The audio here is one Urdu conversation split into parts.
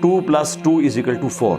2 + 2 = 4.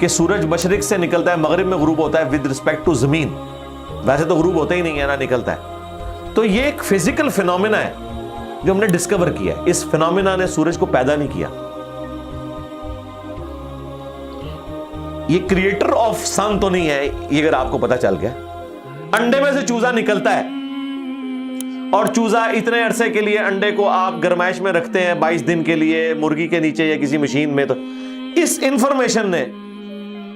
کہ سورج مشرق سے نکلتا ہے مغرب میں غروب ہوتا ہے ود رسپیکٹ ٹو زمین. ویسے تو غروب ہوتا ہی نہیں ہے نا, نکلتا ہے. تو یہ ایک فزیکل فینومینا ہے جو ہم نے ڈسکور کیا ہے. اس فینومینا نے سورج کو پیدا نہیں کیا. یہ کریٹر آف سن تو نہیں ہے, یہ اگر آپ کو پتا چل گیا. انڈے میں سے چوزا نکلتا ہے اور چوزا اتنے عرصے کے لیے انڈے کو آپ گرمائش میں رکھتے ہیں 22 دن کے لیے مرغی کے نیچے یا کسی مشین میں. تو اس انفارمیشن نے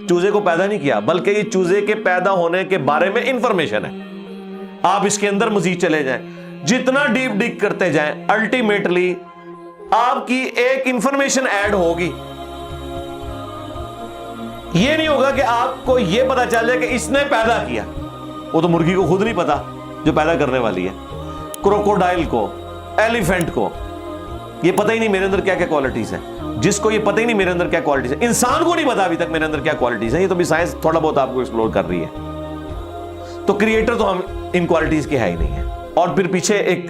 چوزے کو پیدا نہیں کیا, بلکہ یہ چوزے کے پیدا ہونے کے بارے میں انفارمیشن ہے. آپ اس کے اندر مزید چلے جائیں, جتنا ڈیپ ڈگ کرتے جائیں, الٹیمیٹلی آپ کی ایک انفارمیشن ایڈ ہوگی. یہ نہیں ہوگا کہ آپ کو یہ پتا چل جائے کہ اس نے پیدا کیا. وہ تو مرغی کو خود نہیں پتا جو پیدا کرنے والی ہے. کروکوڈائل کو, ایلیفینٹ کو یہ پتہ ہی نہیں میرے اندر کیا کیا کوالٹیز ہیں. جس کو یہ پتہ ہی نہیں میرے اندر کیا کوالٹیز ہیں, انسان کو نہیں پتا ابھی تک میرے اندر کیا کوالٹیز ہیں. یہ تو بھی سائنس تھوڑا بہت آپ کو ایکسپلور کر رہی ہے. تو کریٹر تو ہم ان کوالٹیز کے ہے ہی نہیں ہے. اور پھر پیچھے ایک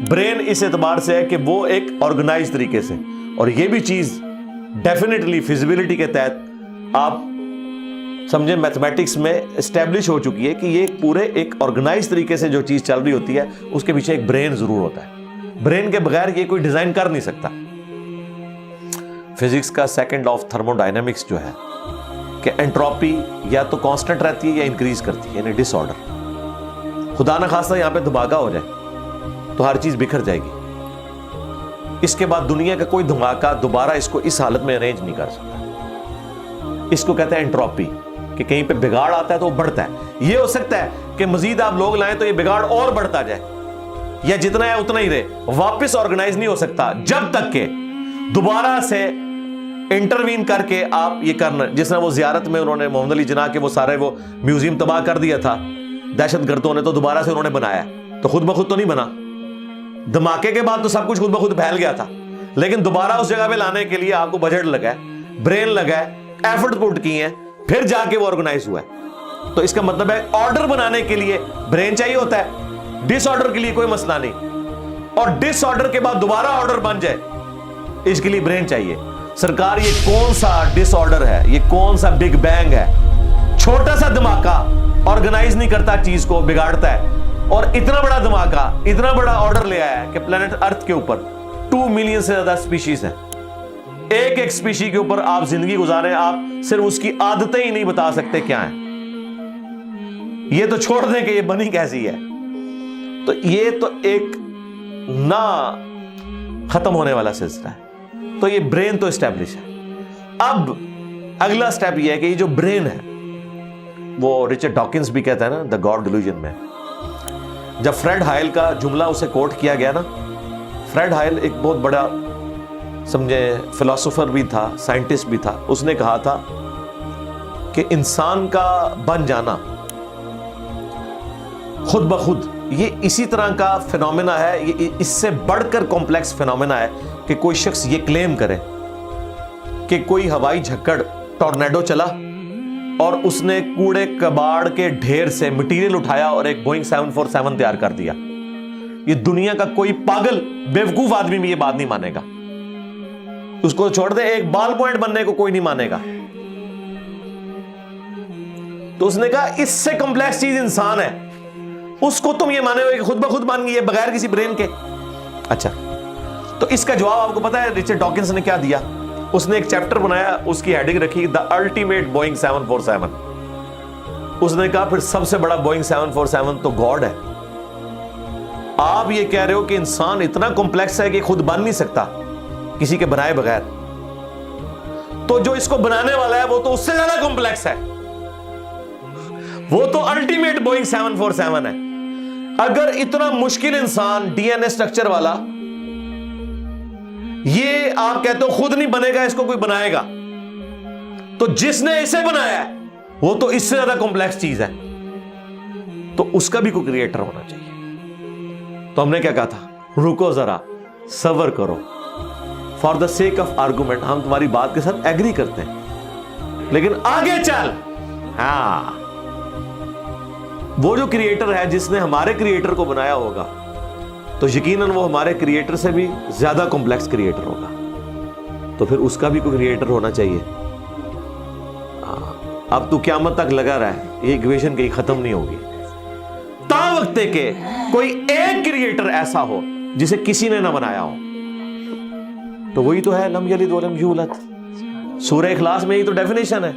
برین اس اعتبار سے ہے کہ وہ ایک آرگنائز طریقے سے, اور یہ بھی چیز ڈیفینیٹلی فیزیبلٹی کے تحت آپ سمجھیں میتھمیٹکس میں اسٹیبلش ہو چکی ہے کہ یہ پورے ایک آرگنائز طریقے سے جو چیز چل رہی ہوتی ہے اس کے پیچھے ایک برین ضرور ہوتا ہے. برین کے بغیر یہ کوئی ڈیزائن کر نہیں سکتا. فزکس کا second law of thermo dynamics جو ہے کہ انٹروپی یا تو کانسٹنٹ رہتی ہے یا انکریز کرتی ہے, یعنی ڈس آرڈر. خدا نہ خواستہ یہاں پہ دھماکہ ہو جائے تو ہر چیز بکھر جائے گی. اس کے بعد دنیا کا کوئی دھماکہ دوبارہ اس کو اس حالت میں ارینج نہیں کر سکتا. اس کو کہتے ہیں انٹروپی, کہ کہیں پہ بگاڑ آتا ہے تو وہ بڑھتا ہے. یہ ہو سکتا ہے کہ مزید آپ لوگ لائیں تو یہ بگاڑ اور بڑھتا جائے, یا جتنا ہے اتنا ہی رہے, واپس آرگنائز نہیں ہو سکتا جب تک کہ دوبارہ سے انٹروین کر کے آپ یہ کرنا. جس طرح وہ زیارت میں انہوں نے محمد علی جناح کے وہ سارے وہ میوزیم تباہ کر دیا تھا دہشت گردوں نے, تو دوبارہ سے انہوں نے بنایا. تو خود بخود تو نہیں بنا, دھماکے کے بعد تو سب کچھ خود بخود پھیل گیا تھا, لیکن دوبارہ اس جگہ پہ لانے کے لیے آپ کو بجٹ لگا ہے, برین لگا ہے, ایفرٹ پٹ کی ہیں, پھر جا کے وہ آرگنائز ہوا ہے. تو اس کا مطلب ہے آرڈر بنانے کے لیے برین چاہیے ہوتا ہے, ڈس آرڈر کے لیے کوئی مسئلہ نہیں. اور ڈس آرڈر کے بعد دوبارہ آرڈر بن جائے اس کے لیے برین چاہیے. سرکار یہ کون سا ڈس آرڈر ہے, یہ کون سا بگ بینگ ہے؟ چھوٹا سا دھماکہ آرگنائز نہیں کرتا, چیز کو بگاڑتا ہے. اور اتنا بڑا دھماکہ, اتنا بڑا آرڈر لے آیا ہے کہ پلانٹ ارتھ کے اوپر 2 ملین سے زیادہ اسپیشیز ہیں. ایک ایک اسپیشی کے اوپر آپ زندگی گزاریں, آپ صرف اس کی عادتیں ہی نہیں بتا سکتے کیا ہیں. یہ تو چھوڑ دیں کہ یہ بنی کیسی ہے. تو یہ تو ایک نہ ختم ہونے والا سلسلہ ہے. تو یہ برین تو اسٹیبلش ہے. اب اگلا سٹیپ یہ ہے کہ یہ جو برین ہے, وہ رچرڈ ڈاکنز بھی کہتا ہے نا دا گاڈ ڈیلوژن میں, جب فریڈ ہائل کا جملہ اسے کوٹ کیا گیا نا, فریڈ ہائل ایک بہت بڑا سمجھے فلاسفر بھی تھا, سائنٹسٹ بھی تھا. اس نے کہا تھا کہ انسان کا بن جانا خود بخود یہ اسی طرح کا فینومینا ہے, یہ اس سے بڑھ کر کمپلیکس فینومینا ہے کہ کوئی شخص یہ کلیم کرے کہ کوئی ہوائی جھکڑ ٹورنیڈو چلا اور اس نے کوڑے کباڑ کے ڈھیر سے مٹیریل اٹھایا اور ایک بوئنگ 747 تیار کر دیا. یہ دنیا کا کوئی پاگل بیوقوف آدمی بھی یہ بات نہیں مانے گا. اس کو چھوڑ دے, ایک بال پوائنٹ بننے کو کوئی نہیں مانے گا. تو اس نے کہا اس سے کمپلیکس چیز انسان ہے, اس کو تم یہ مانے ہوئے کہ خود بخود بن گئی ہے بغیر کسی برین کے. اچھا, تو اس کا جواب آپ کو پتا ہے رچرڈ ڈاکنز نے کیا دیا؟ اس نے ایک چیپٹر بنایا, اس کی ہیڈنگ رکھی دا الٹیمیٹ بوئنگ 747. اس نے کہا پھر سب سے بڑا بوئنگ 747 تو گاڈ ہے. آپ یہ کہہ رہے ہو کہ انسان اتنا کمپلیکس ہے کہ خود بن نہیں سکتا کسی کے بنائے بغیر, تو جو اس کو بنانے والا ہے وہ تو اس سے زیادہ کمپلیکس ہے, وہ تو الٹیمیٹ بوئنگ 747 ہے. اگر اتنا مشکل انسان ڈی این اے اسٹرکچر والا یہ آپ کہتے ہو خود نہیں بنے گا, اس کو کوئی بنائے گا, تو جس نے اسے بنایا ہے وہ تو اس سے زیادہ کمپلیکس چیز ہے, تو اس کا بھی کوئی کریٹر ہونا چاہیے. تو ہم نے کیا کہا تھا, رکو ذرا صبر کرو, for the sake of argument ہم تمہاری بات کے ساتھ ایگری کرتے ہیں, لیکن آگے چل. ہاں, وہ جو کریٹر ہے جس نے ہمارے کریٹر کو بنایا ہوگا تو یقیناً وہ ہمارے کریٹر سے بھی زیادہ کمپلیکس کریٹر ہوگا, تو پھر اس کا بھی کوئی کریٹر ہونا چاہیے. اب تو قیامت تک لگا رہا ہے, یہ ایکویشن کہیں ختم نہیں ہوگی تا وقت کہ کوئی ایک کریٹر ایسا ہو جسے کسی نے نہ بنایا ہو. تو وہی تو ہے لم یلد ولم یولد. سورہ اخلاص میں یہی تو ڈیفینیشن ہے,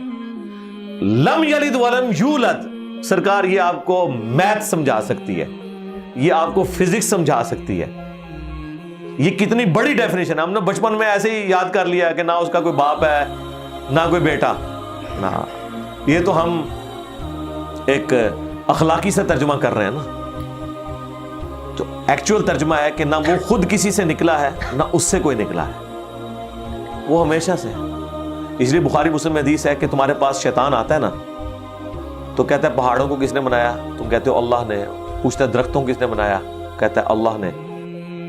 لم یلد ولم یولد. سرکار یہ آپ کو میتھ سمجھا سکتی ہے, یہ آپ کو فزکس سمجھا سکتی ہے. یہ کتنی بڑی ڈیفینیشن ہے. ہم نے بچپن میں ایسے ہی یاد کر لیا کہ نہ اس کا کوئی باپ ہے نہ کوئی بیٹا. نہ, یہ تو ہم ایک اخلاقی سے ترجمہ کر رہے ہیں نا. تو ایکچوئل ترجمہ ہے کہ نہ وہ خود کسی سے نکلا ہے نہ اس سے کوئی نکلا ہے, وہ ہمیشہ سے ہے. اس لیے بخاری مسلم میں حدیث ہے کہ تمہارے پاس شیطان آتا ہے نا تو کہتا ہے پہاڑوں کو کس نے بنایا؟ تم کہتے ہو اللہ نے. پوچھتا ہے درختوں کو کس نے بنایا؟ کہتا ہے اللہ نے.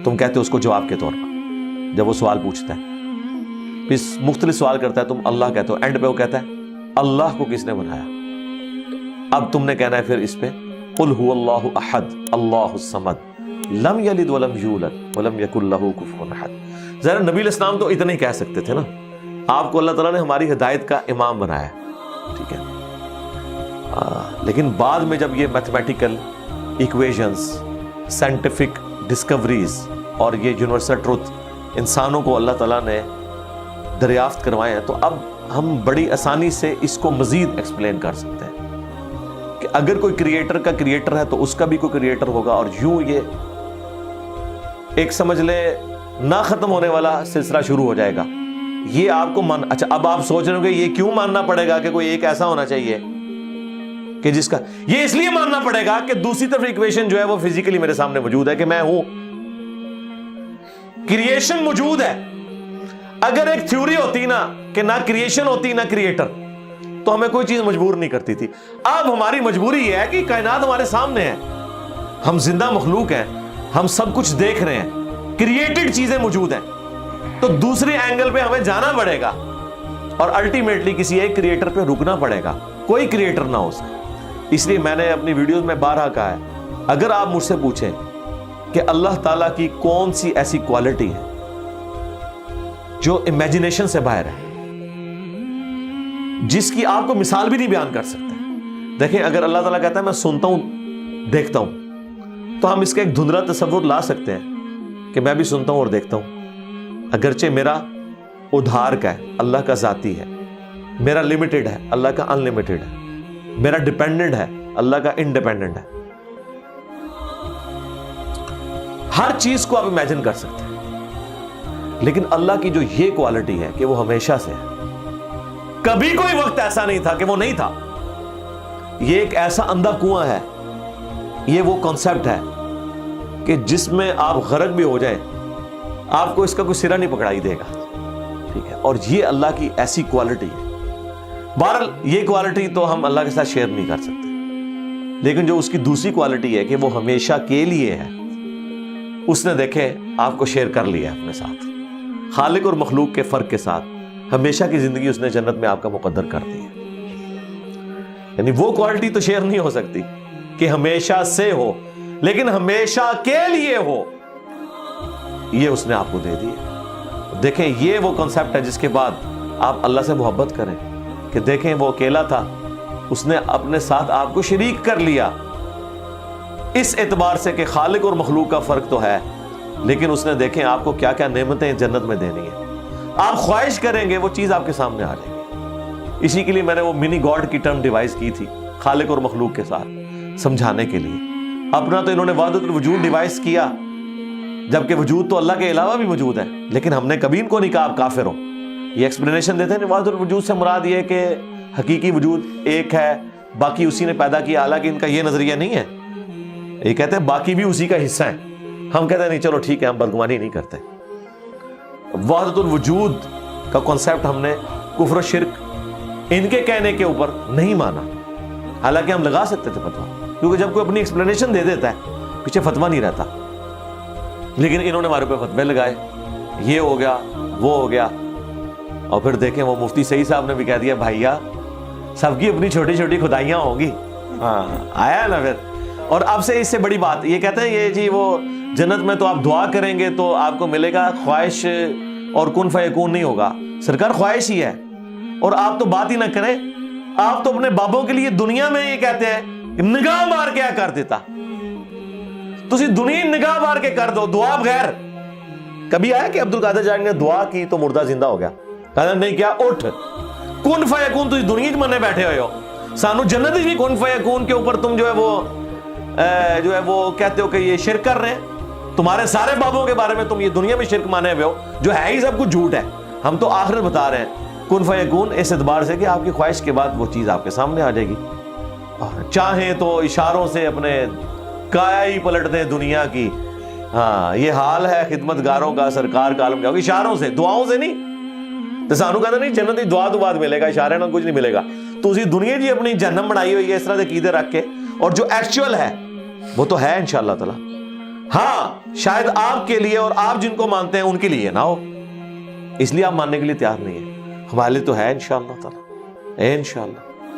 تم کہتے ہو اس کو جواب کے طور پر جب وہ سوال پوچھتا ہے, پھر مختلف سوال کرتا ہے, تم اللہ کہتے ہو, اینڈ پہ وہ کہتا ہے اللہ کو کس نے بنایا؟ اب تم نے کہنا ہے پھر اس پہ قل هو اللہ احد اللہ الصمد لم یلد ولم یولد ولم یکن لہ کفوا احد. ذرا نبی علیہ السلام تو اتنا ہی کہہ سکتے تھے نا. آپ کو اللہ تعالیٰ نے ہماری ہدایت کا امام بنایا, ٹھیک ہے. لیکن بعد میں جب یہ میتھمیٹیکل ایکویشنز, سائنٹیفک ڈسکوریز اور یہ یونیورسل ٹروتھ انسانوں کو اللہ تعالیٰ نے دریافت کروائے ہیں, تو اب ہم بڑی آسانی سے اس کو مزید ایکسپلین کر سکتے ہیں کہ اگر کوئی کریٹر کا کریٹر ہے تو اس کا بھی کوئی کریٹر ہوگا. اور یوں یہ ایک سمجھ لے نہ ختم ہونے والا سلسلہ شروع ہو جائے گا. یہ آپ کو اچھا اب آپ سوچ رہے ہو کہ یہ کیوں ماننا پڑے گا کہ کوئی ایک ایسا ہونا چاہیے کہ جس کا, یہ اس لیے ماننا پڑے گا کہ دوسری طرف ایکویشن جو ہے وہ فزیکلی میرے سامنے موجود ہے کہ میں ہوں, کریشن موجود ہے. اگر ایک تھیوری ہوتی نا کہ نہ کریشن ہوتی نہ کریٹر تو ہمیں کوئی چیز مجبور نہیں کرتی تھی. اب ہماری مجبوری یہ ہے کہ کائنات ہمارے سامنے ہے, ہم زندہ مخلوق ہیں, ہم سب کچھ دیکھ رہے ہیں, کریٹڈ چیزیں موجود ہیں, تو دوسرے اینگل پہ ہمیں جانا پڑے گا اور الٹیمیٹلی کسی ایک کریٹر پہ رکنا پڑے گا, کوئی کریٹر نہ ہو سکے. اس لیے میں نے اپنی ویڈیوز میں بارہا کہا ہے, اگر آپ مجھ سے پوچھیں کہ اللہ تعالیٰ کی کون سی ایسی کوالٹی ہے جو امیجنیشن سے باہر ہے, جس کی آپ کو مثال بھی نہیں بیان کر سکتے. دیکھیں اگر اللہ تعالیٰ کہتا ہے میں سنتا ہوں دیکھتا ہوں, تو ہم اس کا ایک دھندلا تصور لا سکتے ہیں کہ میں بھی سنتا ہوں اور دیکھتا ہوں, اگرچہ میرا ادھار کا ہے, اللہ کا ذاتی ہے, میرا لمیٹڈ ہے, اللہ کا ان لمیٹڈ ہے, میرا ڈیپینڈنٹ ہے, اللہ کا انڈیپینڈنٹ ہے. ہر چیز کو آپ امیجن کر سکتے ہیں, لیکن اللہ کی جو یہ کوالٹی ہے کہ وہ ہمیشہ سے ہے, کبھی کوئی وقت ایسا نہیں تھا کہ وہ نہیں تھا. یہ ایک ایسا اندھا کنواں ہے, یہ وہ کانسیپٹ ہے کہ جس میں آپ غرق بھی ہو جائیں آپ کو اس کا کوئی سرا نہیں پکڑائی دے گا, ٹھیک ہے. اور یہ اللہ کی ایسی کوالٹی ہے. بہرحال یہ کوالٹی تو ہم اللہ کے ساتھ شیئر نہیں کر سکتے, لیکن جو اس کی دوسری کوالٹی ہے کہ وہ ہمیشہ کے لیے ہے, اس نے دیکھے آپ کو شیئر کر لیا اپنے ساتھ, خالق اور مخلوق کے فرق کے ساتھ ہمیشہ کی زندگی اس نے جنت میں آپ کا مقدر کر دی ہے. یعنی وہ کوالٹی تو شیئر نہیں ہو سکتی کہ ہمیشہ سے ہو, لیکن ہمیشہ کے لیے ہو, یہ اس نے آپ کو دے دی. دیکھیں یہ وہ کنسپٹ ہے جس کے بعد آپ اللہ سے محبت کریں کہ دیکھیں وہ اکیلا تھا, اس نے اپنے ساتھ آپ کو شریک کر لیا, اس اعتبار سے کہ خالق اور مخلوق کا فرق تو ہے, لیکن اس نے دیکھیں آپ کو کیا کیا نعمتیں جنت میں دینی ہے. آپ خواہش کریں گے وہ چیز آپ کے سامنے آ جائے گی. اسی کے لیے میں نے وہ منی گاڈ کی ٹرم ڈیوائز کی تھی خالق اور مخلوق کے ساتھ سمجھانے کے لیے. اپنا تو انہوں نے وحدت الوجود ڈیوائز کیا, جبکہ وجود تو اللہ کے علاوہ بھی موجود ہے, لیکن ہم نے کبھی ان کو نہیں کہا آپ کافر ہو. یہ ایکسپلینیشن دیتے ہیں وحدت الوجود سے مراد یہ کہ حقیقی وجود ایک ہے, باقی اسی نے پیدا کیا, حالانکہ ان کا یہ نظریہ نہیں ہے. یہ کہتے ہیں باقی بھی اسی کا حصہ ہیں. ہم کہتے ہیں نہیں چلو ٹھیک ہے, ہم بدگمانی نہیں کرتے. وحدت الوجود کا کانسیپٹ ہم نے کفر و شرک ان کے کہنے کے اوپر نہیں مانا, حالانکہ ہم لگا سکتے تھے فتویٰ, کیونکہ جب کوئی اپنی ایکسپلینیشن دے دیتا ہے پیچھے فتویٰ نہیں رہتا. لیکن انہوں نے ہمارے پہ فتوے لگائے, یہ ہو گیا وہ ہو گیا, اور پھر دیکھیں وہ مفتی صحیح صاحب نے بھی کہہ دیا بھائیا سب کی اپنی چھوٹی چھوٹی خدائیاں ہوں گی. ہاں آیا نا پھر. اور اب سے اس سے بڑی بات یہ کہتے ہیں یہ جی وہ جنت میں تو آپ دعا کریں گے تو آپ کو ملے گا, خواہش اور کن فیکون نہیں ہوگا. سرکار خواہش ہی ہے, اور آپ تو بات ہی نہ کریں, آپ تو اپنے بابوں کے لیے دنیا میں یہ کہتے ہیں نگاہ مار کے کر دیتا, تسی دنیا نگاہ مار کے کر دو دعا بغیر. کبھی آیا کہ عبد القادر جیلانی نے دعا کی تو مردہ زندہ ہو گیا؟ کہا نہیں کیا, اٹھ کن فیکون تسی دنیا چ مننے بیٹھے ہوئے ہو, سانو جنت بھی کن فیکون کے اوپر تم جو ہے وہ کہتے ہو کہ یہ شرک کر رہے ہیں. تمہارے سارے بابوں کے بارے میں تم یہ دنیا میں شرک مانے ہوئے ہو جو ہے ہی سب کچھ جھوٹ ہے. ہم تو آخرت بتا رہے ہیں کن فیکون اس اعتبار سے کہ آپ کی خواہش کے بعد وہ چیز آپ کے سامنے آ جائے گی. چاہیں تو اشاروں سے اپنے کایا ہی پلٹ دیں دنیا کی. ہاں یہ حال ہے خدمت گاروں کا سرکار کا عالم کیا ہوگا, اشاروں سے, دعاؤں سے نہیں. تو سانو کہتا نہیں جنت دی دعا تو بعد ملے گا, اشارے نہ کچھ نہیں ملے گا. تو اسی دنیا جی اپنی جہنم بنائی ہوئی ہے اس طرح کے عقیدے رکھ کے, اور جو ایکچوئل ہے وہ تو ہے انشاءاللہ تعالی. ہاں شاید آپ کے لیے اور آپ جن کو مانتے ہیں ان کے لیے نہ ہو, اس لیے آپ ماننے کے لیے تیار نہیں ہے. ہمارے لیے تو ہے انشاءاللہ تعالی, انشاءاللہ.